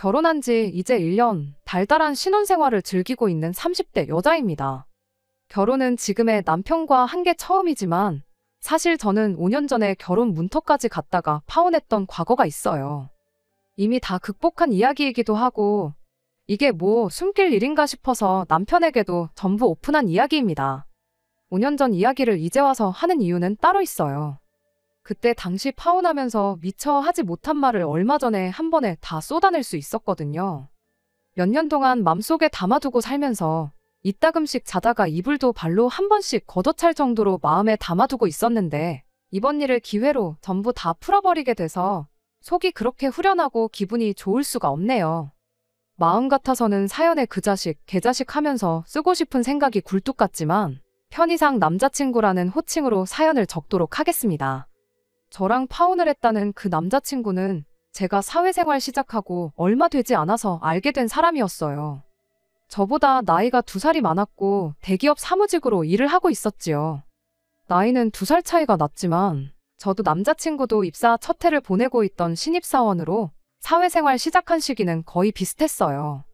결혼한 지 이제 1년, 달달한 신혼생활을 즐기고 있는 30대 여자입니다. 결혼은 지금의 남편과 한 게 처음이지만 사실 저는 5년 전에 결혼 문턱까지 갔다가 파혼했던 과거가 있어요. 이미 다 극복한 이야기이기도 하고 이게 뭐 숨길 일인가 싶어서 남편에게도 전부 오픈한 이야기입니다. 5년 전 이야기를 이제 와서 하는 이유는 따로 있어요. 그때 당시 파혼하면서 미처 하지 못한 말을 얼마 전에 한 번에 다 쏟아낼 수 있었거든요. 몇 년 동안 맘속에 담아두고 살면서 이따금씩 자다가 이불도 발로 한 번씩 걷어찰 정도로 마음에 담아두고 있었는데 이번 일을 기회로 전부 다 풀어버리게 돼서 속이 그렇게 후련하고 기분이 좋을 수가 없네요. 마음 같아서는 사연에 그 자식, 개자식 하면서 쓰고 싶은 생각이 굴뚝 같지만 편의상 남자친구라는 호칭으로 사연을 적도록 하겠습니다. 저랑 파혼을 했다는 그 남자친구는 제가 사회생활 시작하고 얼마 되지 않아서 알게 된 사람이었어요. 저보다 나이가 2살이 많았고 대기업 사무직으로 일을 하고 있었지요. 나이는 2살 차이가 났지만 저도 남자친구도 입사 첫 해를 보내고 있던 신입사원으로 사회생활 시작한 시기는 거의 비슷했어요.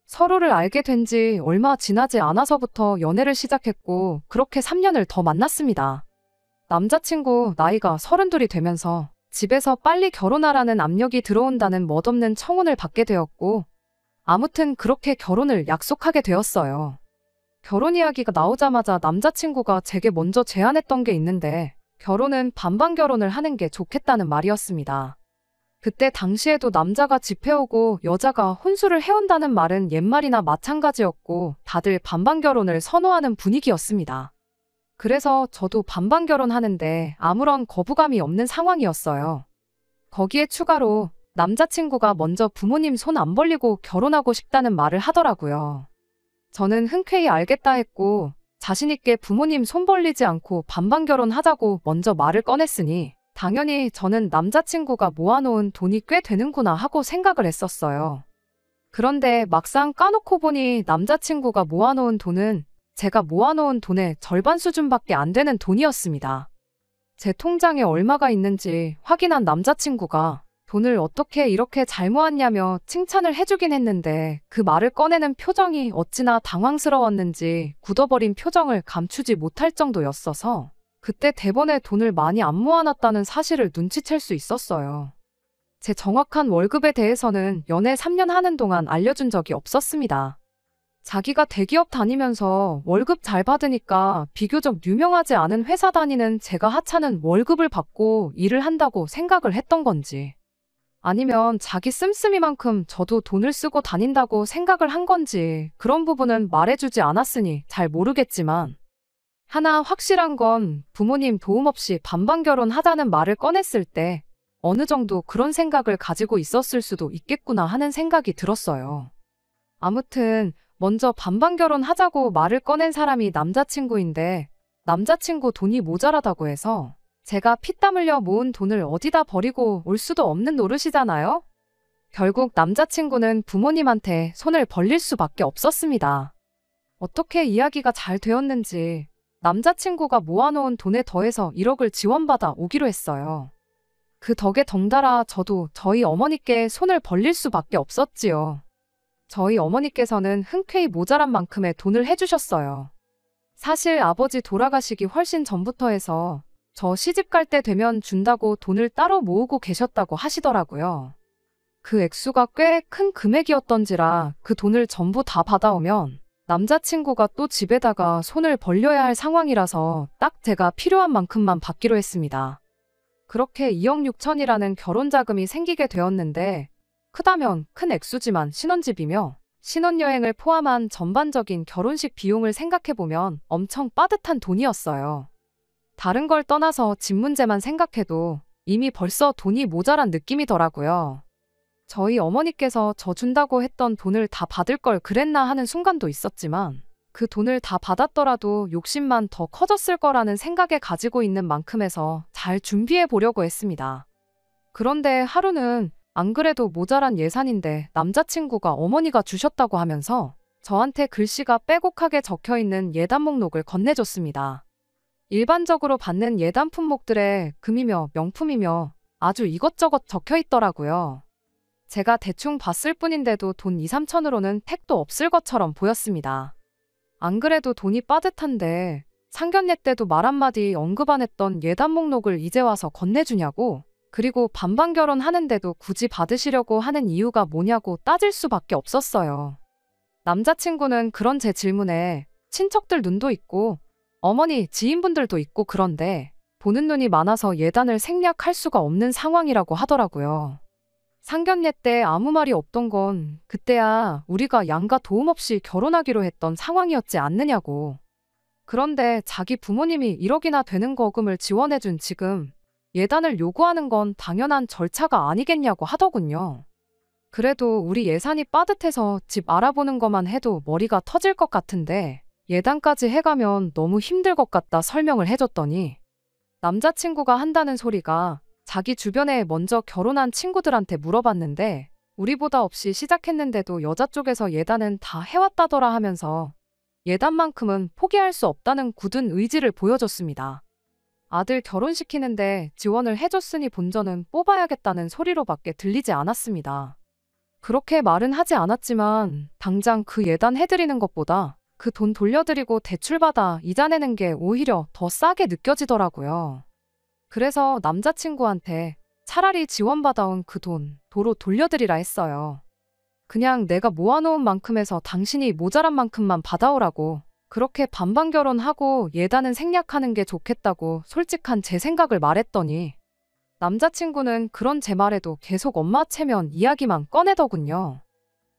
서로를 알게 된 지 얼마 지나지 않아서부터 연애를 시작했고 그렇게 3년을 더 만났습니다. 남자친구 나이가 32이 되면서 집에서 빨리 결혼하라는 압력이 들어온다는 멋없는 청혼을 받게 되었고 아무튼 그렇게 결혼을 약속하게 되었어요. 결혼 이야기가 나오자마자 남자친구가 제게 먼저 제안했던 게 있는데 결혼은 반반 결혼을 하는 게 좋겠다는 말이었습니다. 그때 당시에도 남자가 집해오고 여자가 혼수를 해온다는 말은 옛말이나 마찬가지였고 다들 반반 결혼을 선호하는 분위기였습니다. 그래서 저도 반반 결혼하는데 아무런 거부감이 없는 상황이었어요. 거기에 추가로 남자친구가 먼저 부모님 손 안 벌리고 결혼하고 싶다는 말을 하더라고요. 저는 흔쾌히 알겠다 했고 자신있게 부모님 손 벌리지 않고 반반 결혼하자고 먼저 말을 꺼냈으니 당연히 저는 남자친구가 모아놓은 돈이 꽤 되는구나 하고 생각을 했었어요. 그런데 막상 까놓고 보니 남자친구가 모아놓은 돈은 제가 모아놓은 돈의 절반 수준밖에 안 되는 돈이었습니다. 제 통장에 얼마가 있는지 확인한 남자친구가 돈을 어떻게 이렇게 잘 모았냐며 칭찬을 해주긴 했는데 그 말을 꺼내는 표정이 어찌나 당황스러웠는지 굳어버린 표정을 감추지 못할 정도였어서 그때 대번에 돈을 많이 안 모아놨다는 사실을 눈치챌 수 있었어요. 제 정확한 월급에 대해서는 연애 3년 하는 동안 알려준 적이 없었습니다. 자기가 대기업 다니면서 월급 잘 받으니까 비교적 유명하지 않은 회사 다니는 제가 하찮은 월급을 받고 일을 한다고 생각을 했던 건지 아니면 자기 씀씀이만큼 저도 돈을 쓰고 다닌다고 생각을 한 건지 그런 부분은 말해주지 않았으니 잘 모르겠지만 하나 확실한 건 부모님 도움 없이 반반 결혼하자는 말을 꺼냈을 때 어느 정도 그런 생각을 가지고 있었을 수도 있겠구나 하는 생각이 들었어요. 아무튼 먼저 반반 결혼하자고 말을 꺼낸 사람이 남자친구인데 남자친구 돈이 모자라다고 해서 제가 피땀 흘려 모은 돈을 어디다 버리고 올 수도 없는 노릇이잖아요? 결국 남자친구는 부모님한테 손을 벌릴 수밖에 없었습니다. 어떻게 이야기가 잘 되었는지 남자친구가 모아놓은 돈에 더해서 1억을 지원받아 오기로 했어요. 그 덕에 덩달아 저도 저희 어머니께 손을 벌릴 수밖에 없었지요. 저희 어머니께서는 흔쾌히 모자란 만큼의 돈을 해주셨어요. 사실 아버지 돌아가시기 훨씬 전부터 해서 저 시집갈 때 되면 준다고 돈을 따로 모으고 계셨다고 하시더라고요. 그 액수가 꽤 큰 금액이었던지라 그 돈을 전부 다 받아오면 남자친구가 또 집에다가 손을 벌려야 할 상황이라서 딱 제가 필요한 만큼만 받기로 했습니다. 그렇게 2억 6천이라는 결혼 자금이 생기게 되었는데 크다면 큰 액수지만 신혼집이며 신혼여행을 포함한 전반적인 결혼식 비용을 생각해보면 엄청 빠듯한 돈이었어요. 다른 걸 떠나서 집 문제만 생각해도 이미 벌써 돈이 모자란 느낌이더라고요. 저희 어머니께서 저 준다고 했던 돈을 다 받을 걸 그랬나 하는 순간도 있었지만 그 돈을 다 받았더라도 욕심만 더 커졌을 거라는 생각에 가지고 있는 만큼에서 잘 준비해 보려고 했습니다. 그런데 하루는 안 그래도 모자란 예산인데 남자친구가 어머니가 주셨다고 하면서 저한테 글씨가 빼곡하게 적혀있는 예단 목록을 건네줬습니다. 일반적으로 받는 예단 품목들에 금이며 명품이며 아주 이것저것 적혀있더라고요. 제가 대충 봤을 뿐인데도 돈 2, 3천으로는 택도 없을 것처럼 보였습니다. 안 그래도 돈이 빠듯한데 상견례 때도 말 한마디 언급 안 했던 예단 목록을 이제 와서 건네주냐고, 그리고 반반 결혼하는데도 굳이 받으시려고 하는 이유가 뭐냐고 따질 수밖에 없었어요. 남자친구는 그런 제 질문에 친척들 눈도 있고 어머니 지인분들도 있고 그런데 보는 눈이 많아서 예단을 생략할 수가 없는 상황이라고 하더라고요. 상견례 때 아무 말이 없던 건 그때야 우리가 양가 도움 없이 결혼하기로 했던 상황이었지 않느냐고. 그런데 자기 부모님이 1억이나 되는 거금을 지원해준 지금 예단을 요구하는 건 당연한 절차가 아니겠냐고 하더군요. 그래도 우리 예산이 빠듯해서 집 알아보는 것만 해도 머리가 터질 것 같은데 예단까지 해가면 너무 힘들 것 같다 설명을 해줬더니 남자친구가 한다는 소리가 자기 주변에 먼저 결혼한 친구들한테 물어봤는데 우리보다 없이 시작했는데도 여자 쪽에서 예단은 다 해왔다더라 하면서 예단만큼은 포기할 수 없다는 굳은 의지를 보여줬습니다. 아들 결혼시키는데 지원을 해줬으니 본전은 뽑아야겠다는 소리로밖에 들리지 않았습니다. 그렇게 말은 하지 않았지만 당장 그 예단 해드리는 것보다 그 돈 돌려드리고 대출받아 이자 내는 게 오히려 더 싸게 느껴지더라고요. 그래서 남자친구한테 차라리 지원받아온 그 돈 도로 돌려드리라 했어요. 그냥 내가 모아놓은 만큼에서 당신이 모자란 만큼만 받아오라고, 그렇게 반반 결혼하고 예단은 생략하는 게 좋겠다고 솔직한 제 생각을 말했더니 남자친구는 그런 제 말에도 계속 엄마 체면 이야기만 꺼내더군요.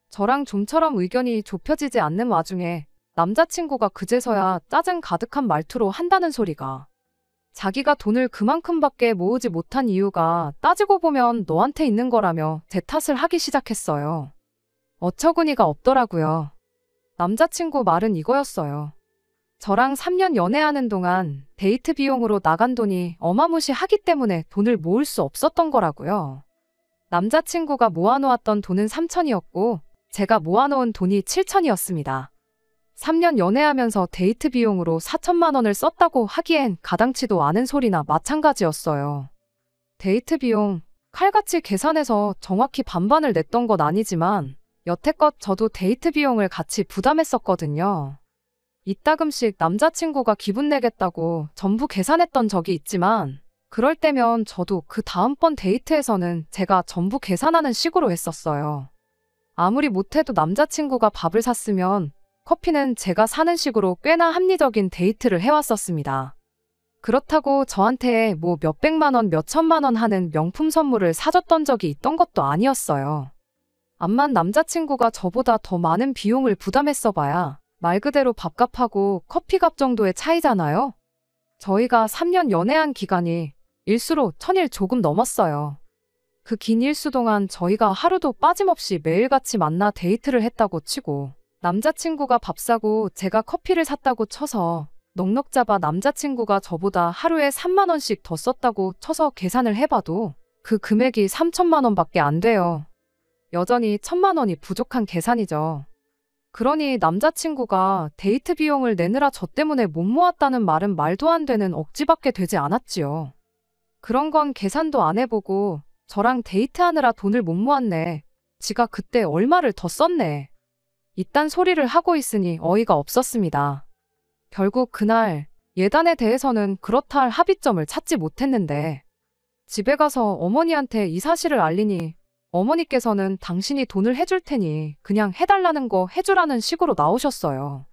저랑 좀처럼 의견이 좁혀지지 않는 와중에 남자친구가 그제서야 짜증 가득한 말투로 한다는 소리가 자기가 돈을 그만큼밖에 모으지 못한 이유가 따지고 보면 너한테 있는 거라며 제 탓을 하기 시작했어요. 어처구니가 없더라고요. 남자친구 말은 이거였어요. 저랑 3년 연애하는 동안 데이트 비용으로 나간 돈이 어마무시하기 때문에 돈을 모을 수 없었던 거라고요. 남자친구가 모아놓았던 돈은 3천이었고 제가 모아놓은 돈이 7천이었습니다. 3년 연애하면서 데이트 비용으로 4천만 원을 썼다고 하기엔 가당치도 않은 소리나 마찬가지였어요. 데이트 비용, 칼같이 계산해서 정확히 반반을 냈던 건 아니지만 여태껏 저도 데이트 비용을 같이 부담했었거든요. 이따금씩 남자친구가 기분 내겠다고 전부 계산했던 적이 있지만 그럴 때면 저도 그 다음번 데이트에서는 제가 전부 계산하는 식으로 했었어요. 아무리 못해도 남자친구가 밥을 샀으면 커피는 제가 사는 식으로 꽤나 합리적인 데이트를 해왔었습니다. 그렇다고 저한테 뭐 몇백만 원, 몇천만 원 하는 명품 선물을 사줬던 적이 있던 것도 아니었어요. 암만 남자친구가 저보다 더 많은 비용을 부담했어 봐야 말 그대로 밥값하고 커피값 정도의 차이잖아요. 저희가 3년 연애한 기간이 일수로 1000일 조금 넘었어요. 그 긴 일수 동안 저희가 하루도 빠짐없이 매일같이 만나 데이트를 했다고 치고 남자친구가 밥 사고 제가 커피를 샀다고 쳐서 넉넉 잡아 남자친구가 저보다 하루에 3만 원씩 더 썼다고 쳐서 계산을 해봐도 그 금액이 3천만 원밖에 안 돼요. 여전히 1천만 원이 부족한 계산이죠. 그러니 남자친구가 데이트 비용을 내느라 저 때문에 못 모았다는 말은 말도 안 되는 억지밖에 되지 않았지요. 그런 건 계산도 안 해보고 저랑 데이트하느라 돈을 못 모았네. 지가 그때 얼마를 더 썼네. 이딴 소리를 하고 있으니 어이가 없었습니다. 결국 그날 예단에 대해서는 그렇다 할 합의점을 찾지 못했는데 집에 가서 어머니한테 이 사실을 알리니 어머니께서는 당신이 돈을 해줄 테니 그냥 해달라는 거 해주라는 식으로 나오셨어요.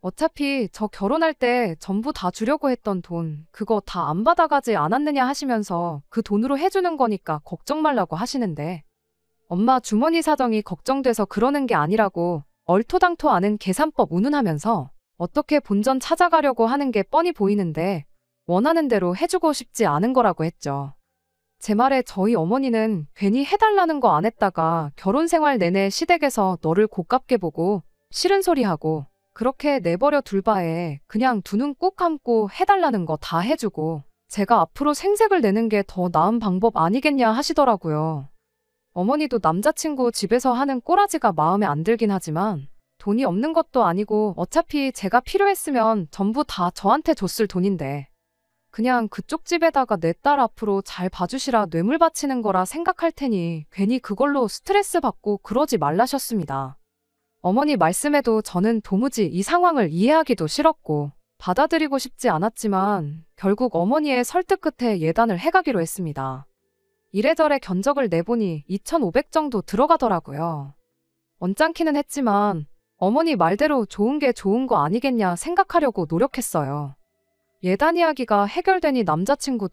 어차피 저 결혼할 때 전부 다 주려고 했던 돈 그거 다 안 받아가지 않았느냐 하시면서 그 돈으로 해주는 거니까 걱정 말라고 하시는데 엄마 주머니 사정이 걱정돼서 그러는 게 아니라고 얼토당토 않은 계산법 운운하면서 어떻게 본전 찾아가려고 하는 게 뻔히 보이는데 원하는 대로 해주고 싶지 않은 거라고 했죠. 제 말에 저희 어머니는 괜히 해달라는 거 안 했다가 결혼 생활 내내 시댁에서 너를 고깝게 보고 싫은 소리 하고 그렇게 내버려 둘 바에 그냥 두 눈 꾹 감고 해달라는 거 다 해주고 제가 앞으로 생색을 내는 게 더 나은 방법 아니겠냐 하시더라고요. 어머니도 남자친구 집에서 하는 꼬라지가 마음에 안 들긴 하지만 돈이 없는 것도 아니고 어차피 제가 필요했으면 전부 다 저한테 줬을 돈인데 그냥 그쪽 집에다가 내 딸 앞으로 잘 봐주시라 뇌물 바치는 거라 생각할 테니 괜히 그걸로 스트레스 받고 그러지 말라셨습니다. 어머니 말씀에도 저는 도무지 이 상황을 이해하기도 싫었고 받아들이고 싶지 않았지만 결국 어머니의 설득 끝에 예단을 해가기로 했습니다. 이래저래 견적을 내보니 2,500 정도 들어가더라고요. 언짢기는 했지만 어머니 말대로 좋은 게 좋은 거 아니겠냐 생각하려고 노력했어요. 예단 이야기가 해결되니 남자친구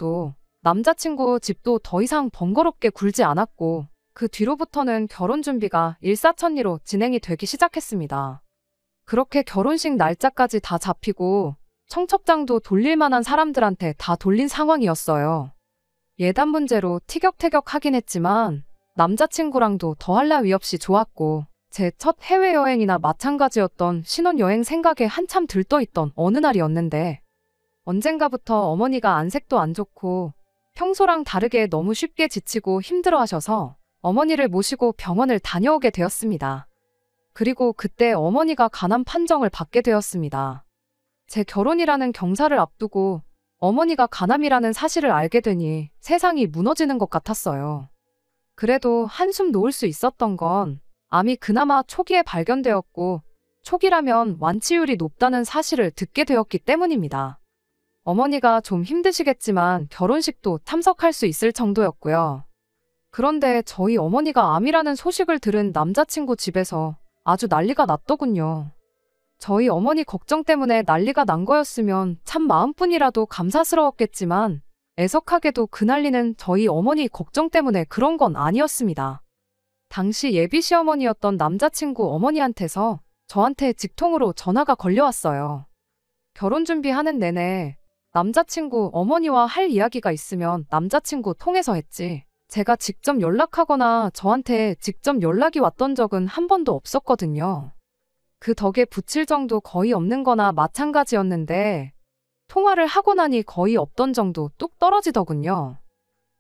집도 더 이상 번거롭게 굴지 않았고 그 뒤로부터는 결혼 준비가 일사천리로 진행이 되기 시작했습니다. 그렇게 결혼식 날짜까지 다 잡히고 청첩장도 돌릴 만한 사람들한테 다 돌린 상황이었어요. 예단 문제로 티격태격하긴 했지만 남자친구랑도 더할 나위 없이 좋았고 제 첫 해외여행이나 마찬가지였던 신혼여행 생각에 한참 들떠있던 어느 날이었는데 언젠가부터 어머니가 안색도 안 좋고 평소랑 다르게 너무 쉽게 지치고 힘들어하셔서 어머니를 모시고 병원을 다녀오게 되었습니다. 그리고 그때 어머니가 간암 판정을 받게 되었습니다. 제 결혼이라는 경사를 앞두고 어머니가 간암이라는 사실을 알게 되니 세상이 무너지는 것 같았어요. 그래도 한숨 놓을 수 있었던 건 암이 그나마 초기에 발견되었고 초기라면 완치율이 높다는 사실을 듣게 되었기 때문입니다. 어머니가 좀 힘드시겠지만 결혼식도 참석할 수 있을 정도였고요. 그런데 저희 어머니가 암이라는 소식을 들은 남자친구 집에서 아주 난리가 났더군요. 저희 어머니 걱정 때문에 난리가 난 거였으면 참 마음뿐이라도 감사스러웠겠지만 애석하게도 그 난리는 저희 어머니 걱정 때문에 그런 건 아니었습니다. 당시 예비 시어머니였던 남자친구 어머니한테서 저한테 직통으로 전화가 걸려왔어요. 결혼 준비하는 내내 남자친구 어머니와 할 이야기가 있으면 남자친구 통해서 했지. 제가 직접 연락하거나 저한테 직접 연락이 왔던 적은 한 번도 없었거든요. 그 덕에 붙일 정도 거의 없는 거나 마찬가지였는데 통화를 하고 나니 거의 없던 정도 뚝 떨어지더군요.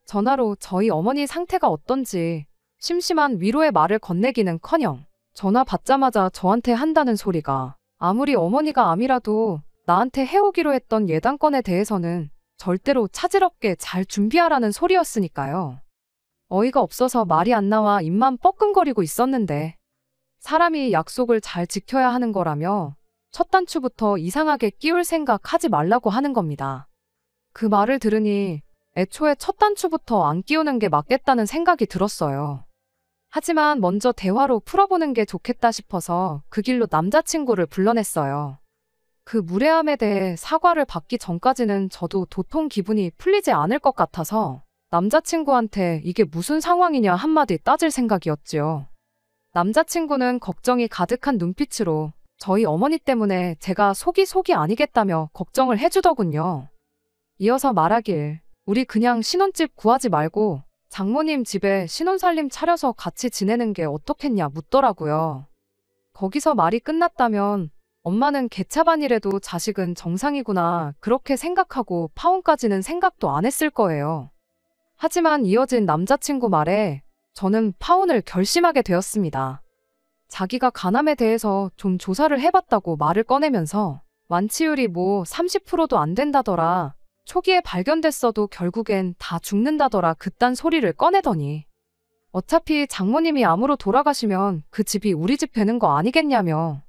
전화로 저희 어머니 상태가 어떤지 심심한 위로의 말을 건네기는커녕 전화 받자마자 저한테 한다는 소리가 아무리 어머니가 암이라도 나한테 해오기로 했던 예단건에 대해서는 절대로 차질없게 잘 준비하라는 소리였으니까요. 어이가 없어서 말이 안 나와 입만 뻐끔거리고 있었는데 사람이 약속을 잘 지켜야 하는 거라며 첫 단추부터 이상하게 끼울 생각 하지 말라고 하는 겁니다. 그 말을 들으니 애초에 첫 단추부터 안 끼우는 게 맞겠다는 생각이 들었어요. 하지만 먼저 대화로 풀어보는 게 좋겠다 싶어서 그 길로 남자친구를 불러냈어요. 그 무례함에 대해 사과를 받기 전까지는 저도 도통 기분이 풀리지 않을 것 같아서 남자친구한테 이게 무슨 상황이냐 한마디 따질 생각이었지요. 남자친구는 걱정이 가득한 눈빛으로 저희 어머니 때문에 제가 속이 아니겠다며 걱정을 해주더군요. 이어서 말하길 우리 그냥 신혼집 구하지 말고 장모님 집에 신혼살림 차려서 같이 지내는 게 어떻겠냐 묻더라고요. 거기서 말이 끝났다면 엄마는 개차반이라도 자식은 정상이구나 그렇게 생각하고 파혼까지는 생각도 안 했을 거예요. 하지만 이어진 남자친구 말에 저는 파혼을 결심하게 되었습니다. 자기가 간암에 대해서 좀 조사를 해봤다고 말을 꺼내면서 완치율이 뭐 30%도 안 된다더라. 초기에 발견됐어도 결국엔 다 죽는다더라 그딴 소리를 꺼내더니 어차피 장모님이 암으로 돌아가시면 그 집이 우리 집 되는 거 아니겠냐며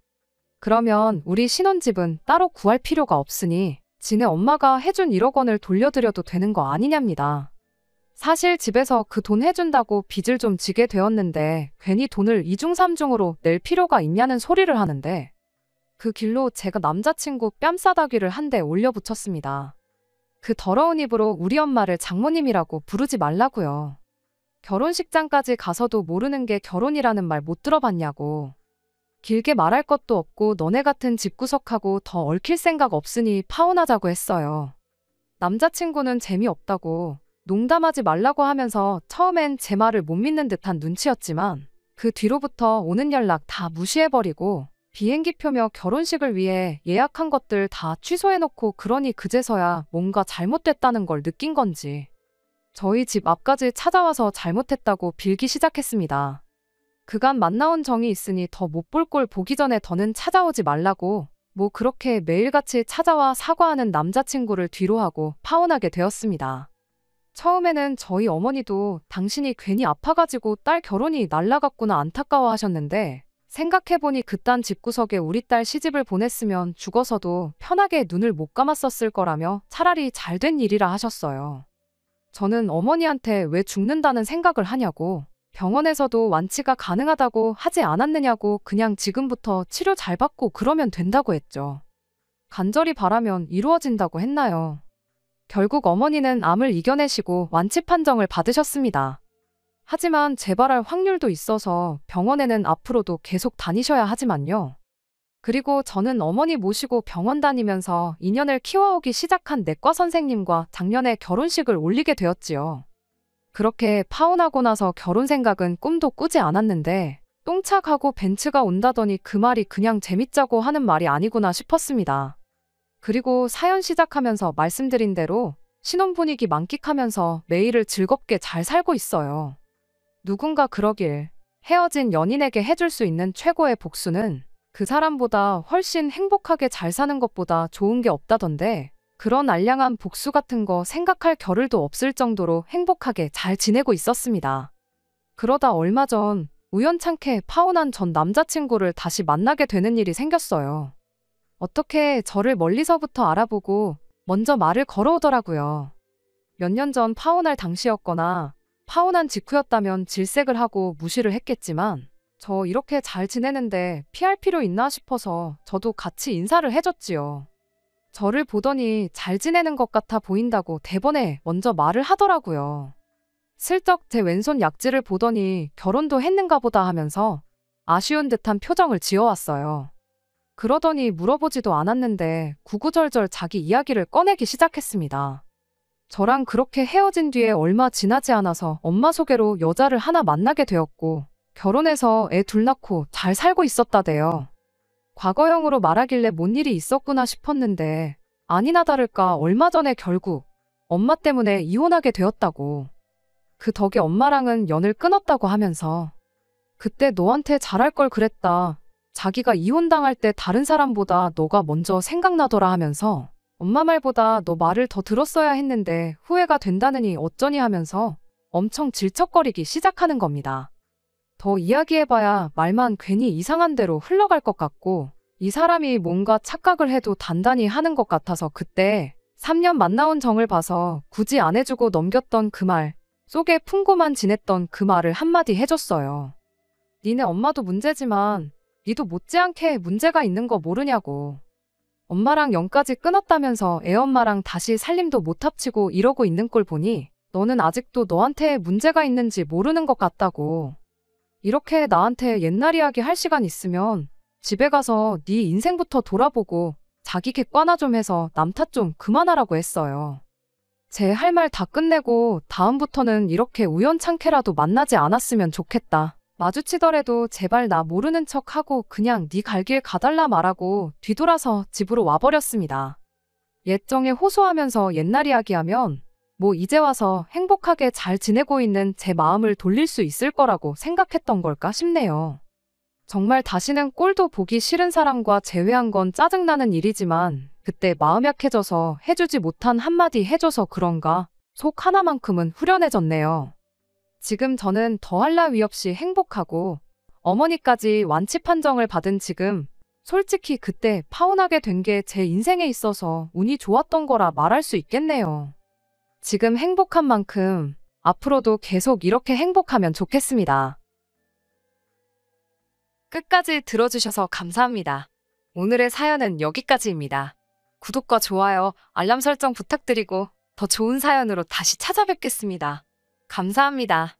그러면 우리 신혼집은 따로 구할 필요가 없으니 지네 엄마가 해준 1억 원을 돌려드려도 되는 거 아니냐입니다. 사실 집에서 그 돈 해준다고 빚을 좀 지게 되었는데 괜히 돈을 이중삼중으로 낼 필요가 있냐는 소리를 하는데 그 길로 제가 남자친구 뺨싸다귀를 한 대 올려붙였습니다. 그 더러운 입으로 우리 엄마를 장모님이라고 부르지 말라고요. 결혼식장까지 가서도 모르는 게 결혼이라는 말 못 들어봤냐고. 길게 말할 것도 없고 너네 같은 집구석하고 더 얽힐 생각 없으니 파혼하자고 했어요. 남자친구는 재미없다고 농담하지 말라고 하면서 처음엔 제 말을 못 믿는 듯한 눈치였지만 그 뒤로부터 오는 연락 다 무시해버리고 비행기표며 결혼식을 위해 예약한 것들 다 취소해놓고 그러니 그제서야 뭔가 잘못됐다는 걸 느낀 건지 저희 집 앞까지 찾아와서 잘못했다고 빌기 시작했습니다. 그간 만나온 정이 있으니 더 못 볼 꼴 보기 전에 더는 찾아오지 말라고 뭐 그렇게 매일같이 찾아와 사과하는 남자친구를 뒤로하고 파혼하게 되었습니다. 처음에는 저희 어머니도 당신이 괜히 아파가지고 딸 결혼이 날라갔구나 안타까워 하셨는데 생각해보니 그딴 집구석에 우리 딸 시집을 보냈으면 죽어서도 편하게 눈을 못 감았었을 거라며 차라리 잘된 일이라 하셨어요. 저는 어머니한테 왜 죽는다는 생각을 하냐고, 병원에서도 완치가 가능하다고 하지 않았느냐고 그냥 지금부터 치료 잘 받고 그러면 된다고 했죠. 간절히 바라면 이루어진다고 했나요? 결국 어머니는 암을 이겨내시고 완치 판정을 받으셨습니다. 하지만 재발할 확률도 있어서 병원에는 앞으로도 계속 다니셔야 하지만요. 그리고 저는 어머니 모시고 병원 다니면서 인연을 키워오기 시작한 내과 선생님과 작년에 결혼식을 올리게 되었지요. 그렇게 파혼하고 나서 결혼 생각은 꿈도 꾸지 않았는데 똥차가고 벤츠가 온다더니 그 말이 그냥 재밌자고 하는 말이 아니구나 싶었습니다. 그리고 사연 시작하면서 말씀드린 대로 신혼 분위기 만끽하면서 매일을 즐겁게 잘 살고 있어요. 누군가 그러길 헤어진 연인에게 해줄 수 있는 최고의 복수는 그 사람보다 훨씬 행복하게 잘 사는 것보다 좋은 게 없다던데 그런 알량한 복수 같은 거 생각할 겨를도 없을 정도로 행복하게 잘 지내고 있었습니다. 그러다 얼마 전 우연찮게 파혼한 전 남자친구를 다시 만나게 되는 일이 생겼어요. 어떻게 저를 멀리서부터 알아보고 먼저 말을 걸어오더라고요. 몇 년 전 파혼할 당시였거나 파혼한 직후였다면 질색을 하고 무시를 했겠지만 저 이렇게 잘 지내는데 피할 필요 있나 싶어서 저도 같이 인사를 해줬지요. 저를 보더니 잘 지내는 것 같아 보인다고 대번에 먼저 말을 하더라고요. 슬쩍 제 왼손 약지를 보더니 결혼도 했는가 보다 하면서 아쉬운 듯한 표정을 지어왔어요. 그러더니 물어보지도 않았는데 구구절절 자기 이야기를 꺼내기 시작했습니다. 저랑 그렇게 헤어진 뒤에 얼마 지나지 않아서 엄마 소개로 여자를 하나 만나게 되었고 결혼해서 애 둘 낳고 잘 살고 있었다대요. 과거형으로 말하길래 뭔 일이 있었구나 싶었는데 아니나 다를까 얼마 전에 결국 엄마 때문에 이혼하게 되었다고. 그 덕에 엄마랑은 연을 끊었다고 하면서 그때 너한테 잘할 걸 그랬다. 자기가 이혼당할 때 다른 사람보다 너가 먼저 생각나더라 하면서 엄마 말보다 너 말을 더 들었어야 했는데 후회가 된다느니 어쩌니 하면서 엄청 질척거리기 시작하는 겁니다. 더 이야기해봐야 말만 괜히 이상한 대로 흘러갈 것 같고 이 사람이 뭔가 착각을 해도 단단히 하는 것 같아서 그때 3년 만나온 정을 봐서 굳이 안 해주고 넘겼던 그 말 속에 품고만 지냈던 그 말을 한마디 해줬어요. 니네 엄마도 문제지만 니도 못지않게 문제가 있는 거 모르냐고. 엄마랑 연까지 끊었다면서 애엄마랑 다시 살림도 못 합치고 이러고 있는 꼴 보니 너는 아직도 너한테 문제가 있는지 모르는 것 같다고. 이렇게 나한테 옛날 이야기 할 시간 있으면 집에 가서 네 인생부터 돌아보고 자기 객관화 좀 해서 남 탓 좀 그만하라고 했어요. 제 할 말 다 끝내고 다음부터는 이렇게 우연찮게라도 만나지 않았으면 좋겠다. 마주치더라도 제발 나 모르는 척하고 그냥 네 갈 길 가달라 말하고 뒤돌아서 집으로 와버렸습니다. 옛정에 호소하면서 옛날 이야기하면 뭐 이제 와서 행복하게 잘 지내고 있는 제 마음을 돌릴 수 있을 거라고 생각했던 걸까 싶네요. 정말 다시는 꼴도 보기 싫은 사람과 재회한 건 짜증나는 일이지만 그때 마음 약해져서 해주지 못한 한마디 해줘서 그런가 속 하나만큼은 후련해졌네요. 지금 저는 더할 나위 없이 행복하고 어머니까지 완치 판정을 받은 지금 솔직히 그때 파혼하게 된 게 제 인생에 있어서 운이 좋았던 거라 말할 수 있겠네요. 지금 행복한 만큼 앞으로도 계속 이렇게 행복하면 좋겠습니다. 끝까지 들어주셔서 감사합니다. 오늘의 사연은 여기까지입니다. 구독과 좋아요, 알람 설정 부탁드리고 더 좋은 사연으로 다시 찾아뵙겠습니다. 감사합니다.